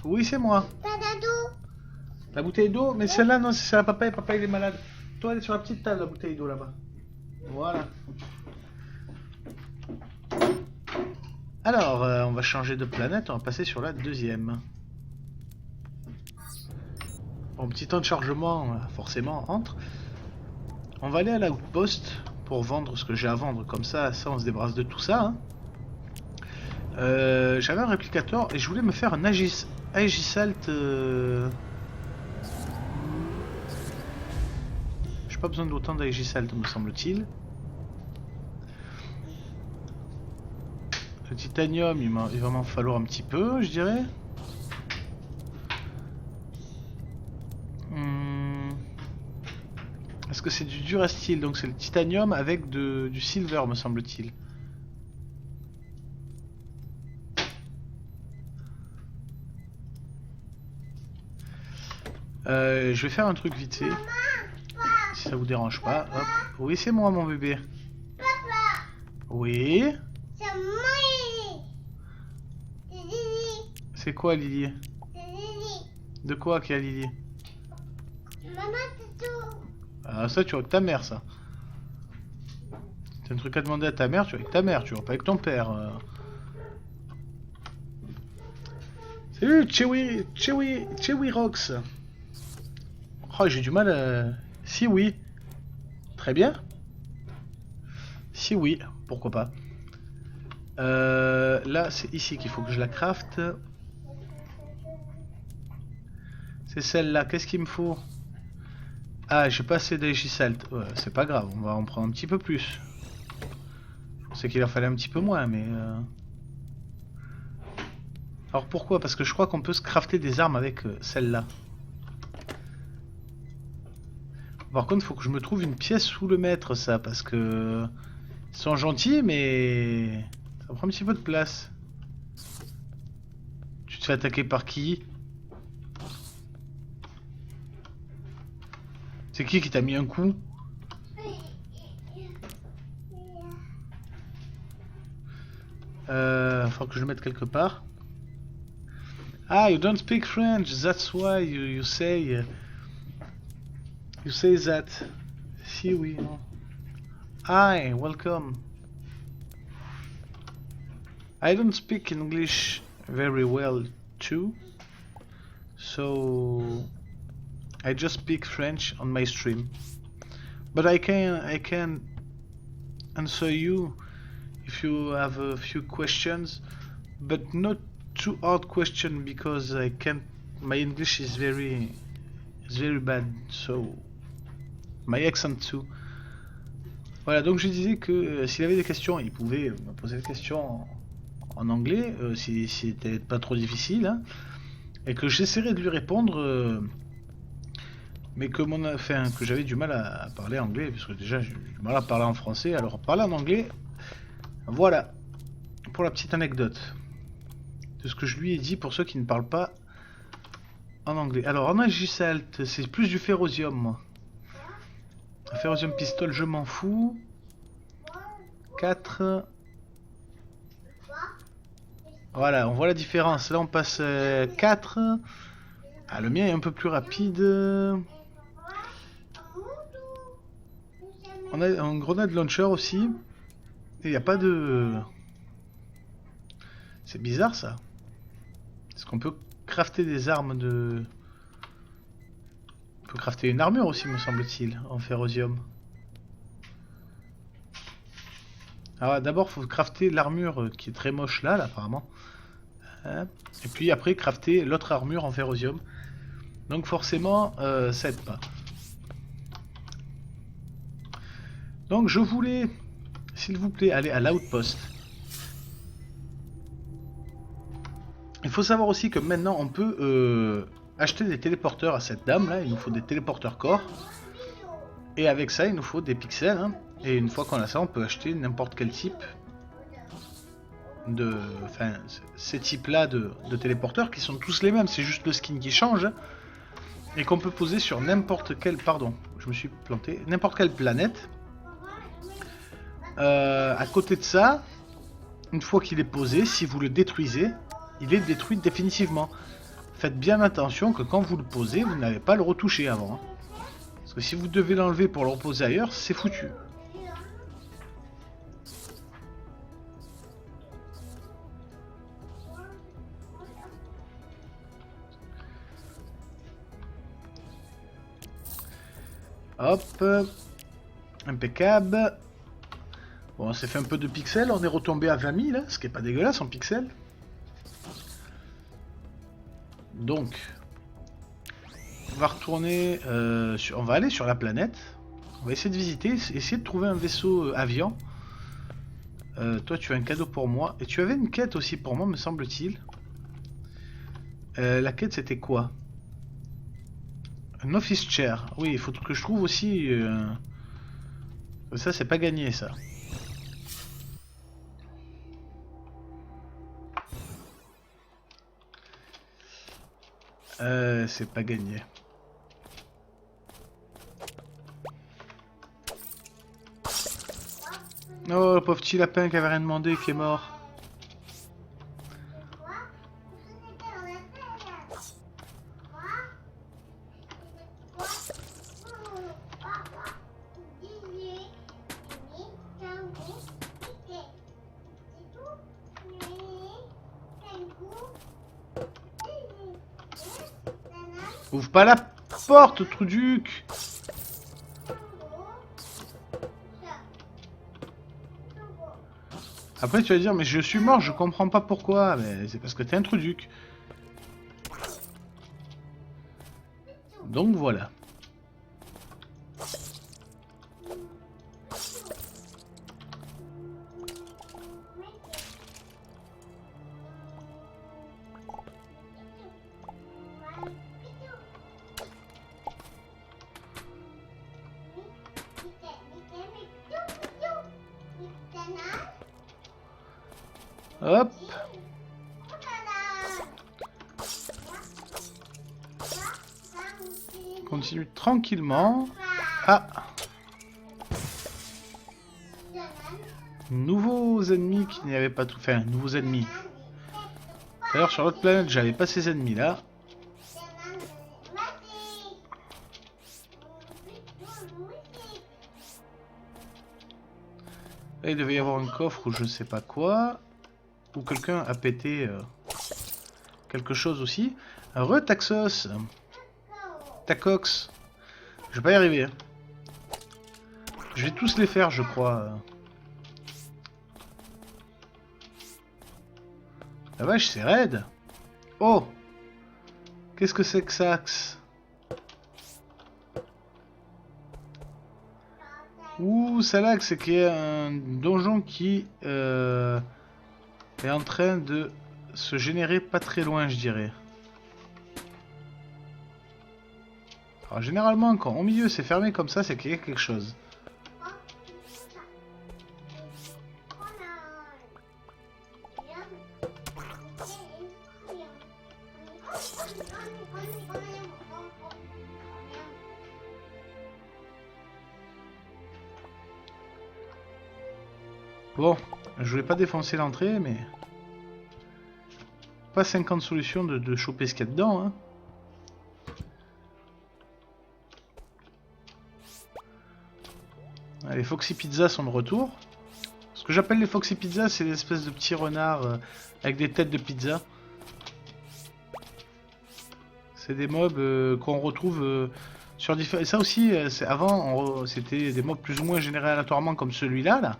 Oui, c'est moi. T'as d'eau. La bouteille d'eau, mais celle-là, non, c'est à papa et papa il est malade. Toi, elle est sur la petite table, la bouteille d'eau là-bas. Voilà. Alors, on va changer de planète, on va passer sur la deuxième. Bon, petit temps de chargement, forcément, entre. On va aller à l'outpost pour vendre ce que j'ai à vendre, comme ça on se débarrasse de tout ça. Hein. J'avais un réplicateur et je voulais me faire un Aegisalt. J'ai pas besoin d'autant d'Aegisalt, me semble-t-il. Le titanium, il va m'en falloir un petit peu, je dirais. Est-ce que c'est du Durasteel? Donc c'est le titanium avec du silver, me semble-t-il. Je vais faire un truc vite fait. Si ça vous dérange pas. Hop. Oui, c'est moi, mon bébé. Papa. Oui. C'est moi. C'est Lily. C'est quoi, Lily? C'est Lily. De quoi qu'il y a Lily? Maman, c'est tout. Ah, ça, tu vois avec ta mère, ça. T'as un truc à demander à ta mère, tu vois avec ta mère, tu vois pas avec ton père. Salut, Chewy Rox. Oh, j'ai du mal à... Si oui. Très bien. Si oui, pourquoi pas. Là, c'est ici qu'il faut que je la crafte. C'est celle-là. Qu'est-ce qu'il me faut? Ah, j'ai pas assez d'Aegisalt. Ouais, c'est pas grave, on va en prendre un petit peu plus. Je pensais qu'il en fallait un petit peu moins, mais... Alors pourquoi? Parce que je crois qu'on peut se crafter des armes avec celle-là. Par contre, il faut que je me trouve une pièce sous le maître, ça, parce que... Ils sont gentils, mais... Ça prend un petit peu de place. Tu te fais attaquer par qui? C'est qui t'a mis un coup? Faut que je le mette quelque part. Ah, you don't speak French, that's why you say... You say that. Si, oui. Non. Hi, welcome. I don't speak English very well too, so I just speak French on my stream. But I can answer you if you have a few questions, but not too hard question because I can't. My English is very bad, so my accent too. Voilà, donc je disais que s'il avait des questions, il pouvait me poser des questions en anglais, si c'était pas trop difficile, hein, et que j'essaierais de lui répondre, mais que que j'avais du mal à parler anglais, parce que déjà j'ai du mal à parler en français, alors parler en anglais, voilà, pour la petite anecdote de ce que je lui ai dit pour ceux qui ne parlent pas en anglais. Alors en Aegisalt, c'est plus du ferrosium, moi. Ferrosium pistol, je m'en fous. 4. Voilà, on voit la différence. Là, on passe 4. Ah, le mien est un peu plus rapide. On a un grenade launcher aussi. Et il n'y a pas de... C'est bizarre, ça. Est-ce qu'on peut crafter des armes de... On peut crafter une armure aussi, me semble-t-il, en ferrosium. Alors d'abord, il faut crafter l'armure qui est très moche là, apparemment. Et puis après, crafter l'autre armure en ferrosium. Donc forcément, ça aide pas. Donc je voulais, s'il vous plaît, aller à l'outpost. Il faut savoir aussi que maintenant, on peut acheter des téléporteurs à cette dame là. Il nous faut des téléporteurs corps. Et avec ça, il nous faut des pixels. Hein. Et une fois qu'on a ça, on peut acheter n'importe quel type de... Enfin, ces types-là de téléporteurs qui sont tous les mêmes. C'est juste le skin qui change. Hein, et qu'on peut poser sur n'importe quelle... Pardon, je me suis planté. N'importe quelle planète. À côté de ça, une fois qu'il est posé, si vous le détruisez, il est détruit définitivement. faites bien attention que quand vous le posez, vous n'avez pas à le retoucher avant. Hein. Parce que si vous devez l'enlever pour le reposer ailleurs, c'est foutu. Hop. Impeccable. Bon, on s'est fait un peu de pixels, on est retombé à 20 000, hein, ce qui est pas dégueulasse en pixels. Donc, on va retourner, on va aller sur la planète. On va essayer de visiter, essayer de trouver un vaisseau avion. Toi, tu as un cadeau pour moi. Et tu avais une quête aussi pour moi, me semble-t-il. La quête, c'était quoi? Un office chair. Oui, il faut que je trouve aussi... Ça, c'est pas gagné, ça. C'est pas gagné. Oh, le pauvre petit lapin qui avait rien demandé, qui est mort. Ouvre pas la porte, Truduc! Après tu vas dire, mais je suis mort, je comprends pas pourquoi. Mais c'est parce que t'es un Truduc. Donc voilà. Hop. Continue tranquillement. Ah. Nouveaux ennemis qui n'y avaient pas tout. Enfin, nouveaux ennemis. D'ailleurs, sur l'autre planète, j'avais pas ces ennemis là. Là, il devait y avoir un coffre ou je sais pas quoi. Ou quelqu'un a pété quelque chose aussi. Taxos. Tacox. Je vais pas y arriver. Hein. Je vais tous les faire, je crois. La vache, c'est raide. Oh! Qu'est-ce que c'est que ça? Ouh, ça lag, c'est qu'il y a un donjon qui est en train de se générer pas très loin, je dirais. Alors, généralement, quand au milieu c'est fermé comme ça, c'est qu'il y a quelque chose. Bon, je voulais pas défoncer l'entrée, mais... Pas 50 solutions de choper ce qu'il y a dedans, hein. Les Foxy Pizza sont de retour. Ce que j'appelle les Foxy Pizza, c'est des espèces de petits renards avec des têtes de pizza. C'est des mobs qu'on retrouve sur différents... Ça aussi, avant, c'était des mobs plus ou moins générés aléatoirement comme celui-là, là.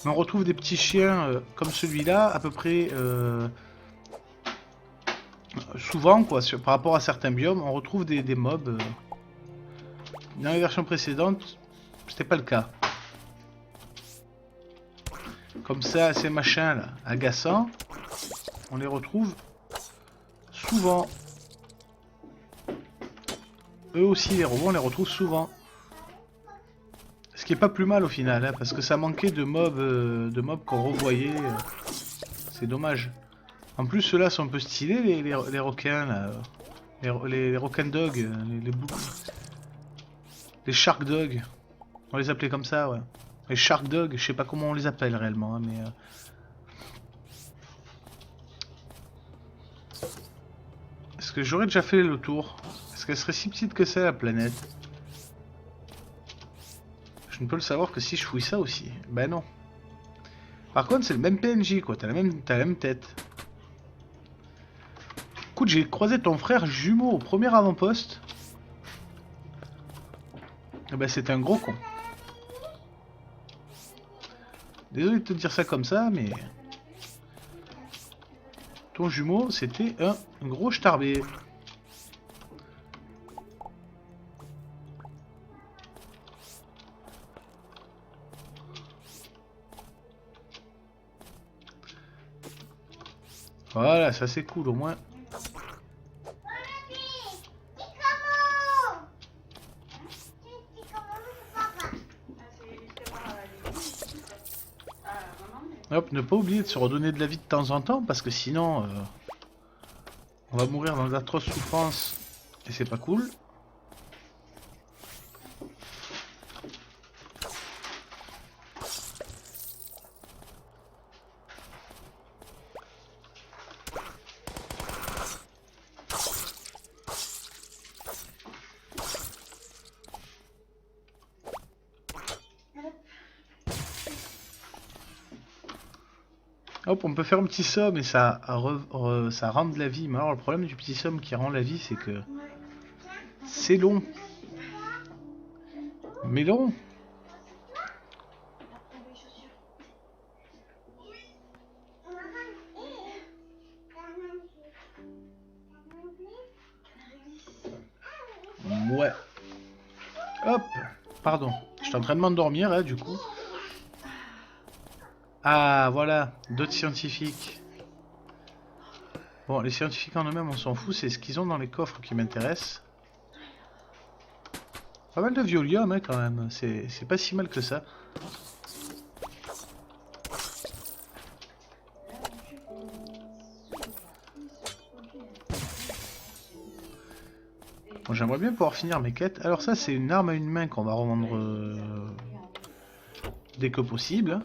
Mais on retrouve des petits chiens comme celui-là, à peu près... souvent, quoi, par rapport à certains biomes, on retrouve des mobs. Dans les versions précédentes, c'était pas le cas. Comme ça, ces machins là, agaçants, on les retrouve souvent. Eux aussi, les robots, on les retrouve souvent. Ce qui est pas plus mal au final, hein, parce que ça manquait de mobs qu'on revoyait. C'est dommage. En plus, ceux-là sont un peu stylés, les requins là. Les requins dogs, les shark dogs. On les appelait comme ça, ouais. Les shark dogs, je sais pas comment on les appelle réellement, hein, mais... Est-ce que j'aurais déjà fait le tour? Est-ce qu'elle serait si petite que ça, la planète? Je ne peux le savoir que si je fouille ça aussi. Ben non. Par contre, c'est le même PNJ, quoi. T'as la même tête. Écoute, j'ai croisé ton frère jumeau au premier avant-poste. Eh ben, c'était un gros con. Désolé de te dire ça comme ça, mais... Ton jumeau, c'était un gros starbé. Voilà, ça c'est cool au moins. Hop, ne pas oublier de se redonner de la vie de temps en temps, parce que sinon, on va mourir dans d'atroces souffrances, et c'est pas cool. Hop, on peut faire un petit somme et ça rend de la vie. Mais alors le problème du petit somme qui rend la vie, c'est que c'est long. Mais long. Ouais. Hop. Pardon. Je suis en train de m'endormir là, du coup. Ah, voilà. D'autres scientifiques. Bon, les scientifiques en eux-mêmes, on s'en fout. C'est ce qu'ils ont dans les coffres qui m'intéressent. Pas mal de violium, hein, quand même. C'est pas si mal que ça. Bon, j'aimerais bien pouvoir finir mes quêtes. Alors ça, c'est une arme à une main qu'on va revendre dès que possible.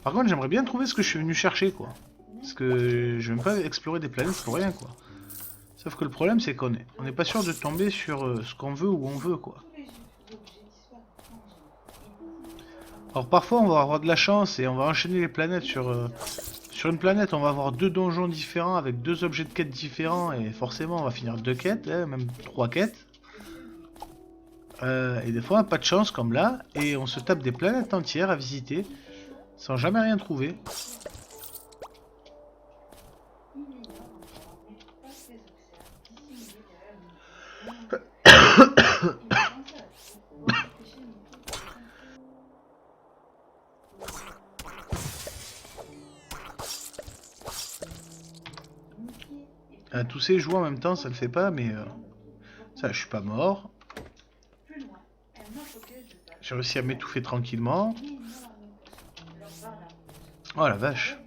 Par contre, j'aimerais bien trouver ce que je suis venu chercher, quoi. Parce que je vais même pas explorer des planètes pour rien, quoi. Sauf que le problème, c'est qu'on n'est pas sûr de tomber sur ce qu'on veut où on veut, quoi. Alors parfois, on va avoir de la chance et on va enchaîner les planètes sur une planète, on va avoir 2 donjons différents avec 2 objets de quête différents et forcément, on va finir 2 quêtes, hein, même 3 quêtes. Et des fois, pas de chance comme là, et on se tape des planètes entières à visiter sans jamais rien trouver. Tous ces joueurs en même temps, ça le fait pas, mais ça, je suis pas mort. J'ai réussi à m'étouffer tranquillement. Oh la vache.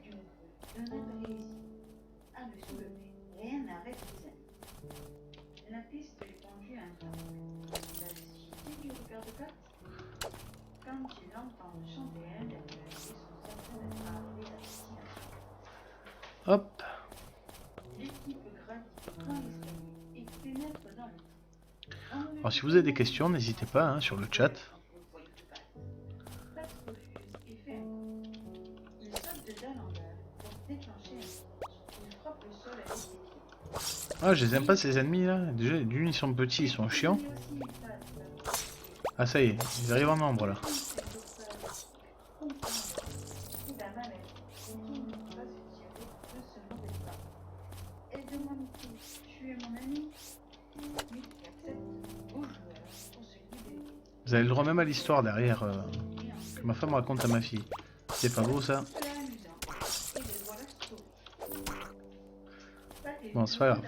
Hop. Alors si vous avez des questions, n'hésitez pas hein, sur le chat. Ah, je les aime pas ces ennemis là. Déjà, d'une ils sont petits, ils sont chiants. Ah ça y est, ils arrivent en nombre là. Vous avez le droit même à l'histoire derrière que ma femme raconte à ma fille. C'est pas beau ça? Bon, c'est pas grave.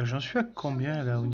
J'en suis à combien là?